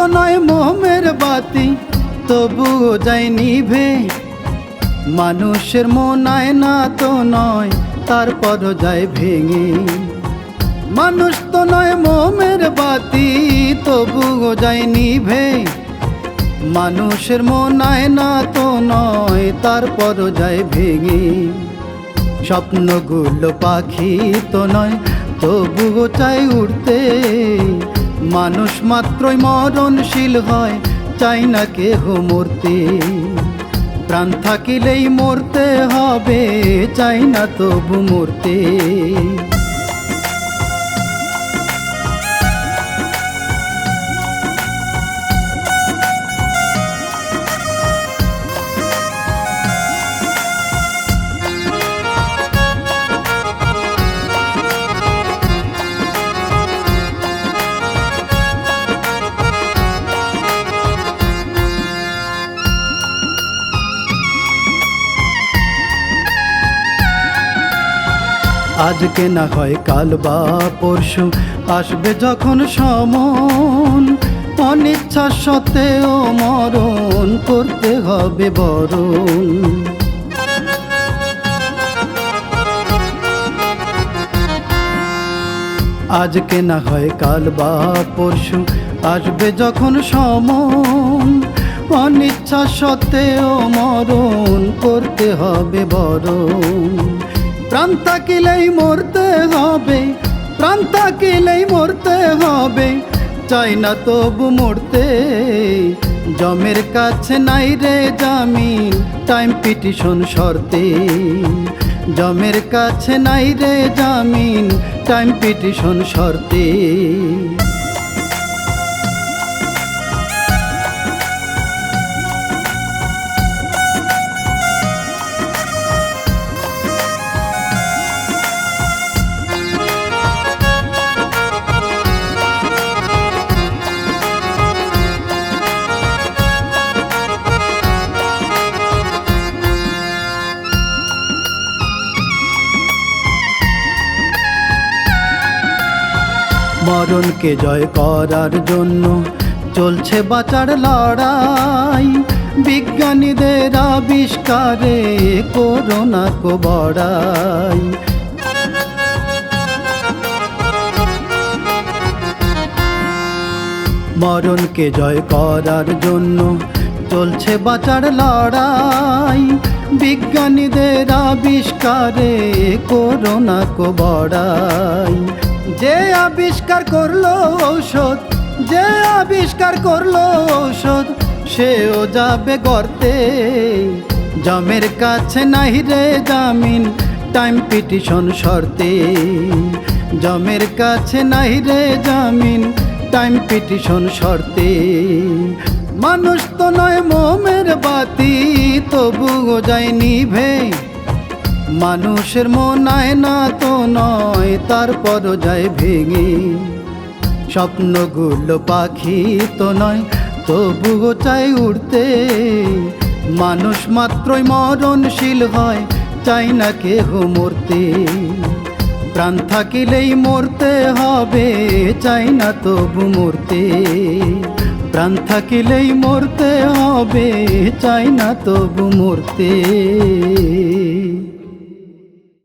তো নয় মোমের বাতি তবুও যায় নিভে, মানুষের মন আয়না তো নয় তারপরও যায় ভেঙে। মানুষ তো নয় মোমের বাতি তবুও যায় নিভে, মানুষের মন আয়না তো নয় তারপরও যায় ভেঙে। স্বপ্নগুলো পাখি তো নয় তবুও চাই উড়তে, মানুষ মাত্রই মরণশীল হয় চাই না কেহ মরতে। প্রাণ থাকিলেই মরতে হবে চাই না তবু মরতে। আজকে না হয় কাল বা পরশু আসবে যখন সমন, অনিচ্ছা সত্ত্বেও মরণ করতে হবে বরণ। আজকে না হয় কাল বা পরশু আসবে যখন সমন, অনিচ্ছা সত্ত্বেও মরণ করতে হবে বরণ। প্রাণ থাকিলেই মরতে হবে, প্রাণ থাকিলেই মরতে হবে চাই না তবু মরতে। জমের কাছে নাই রে জামিন টাইম পিটিশন শর্তে, জমের কাছে নাই রে জামিন টাইম পিটিশন শর্তে। মরণকে জয় করার জন্য চলছে বাঁচার লড়াই, বিজ্ঞানীদের আবিষ্কারে করোনা কো বড়াই। মরণকে জয় করার জন্য চলছে বাঁচার লড়াই, বিজ্ঞানীদের আবিষ্কারে করোনা কো বড়াই। যে আবিষ্কার করলো ঔষধ, যে আবিষ্কার করলো ঔষধ সেও যাবে গর্তে। জমের কাছে নাই রে জামিন টাইম পিটিশন শর্তে, জমের কাছে নাই রে জামিন টাইম পিটিশন শর্তে। মানুষ তো নয় মোমের বাতি তবুও যায় নিভে, মানুষের মন আয়না তো নয় তারপরও যায় ভেঙে। স্বপ্নগুলো পাখি তো নয় তবুও চাই উড়তে, মানুষ মাত্রই মরণশীল হয় চাই না কেহ মরতে। প্রাণ থাকিলেই মরতে হবে চাই না তবু মরতে, প্রাণ থাকিলেই মরতে হবে চাই না তবু মরতে।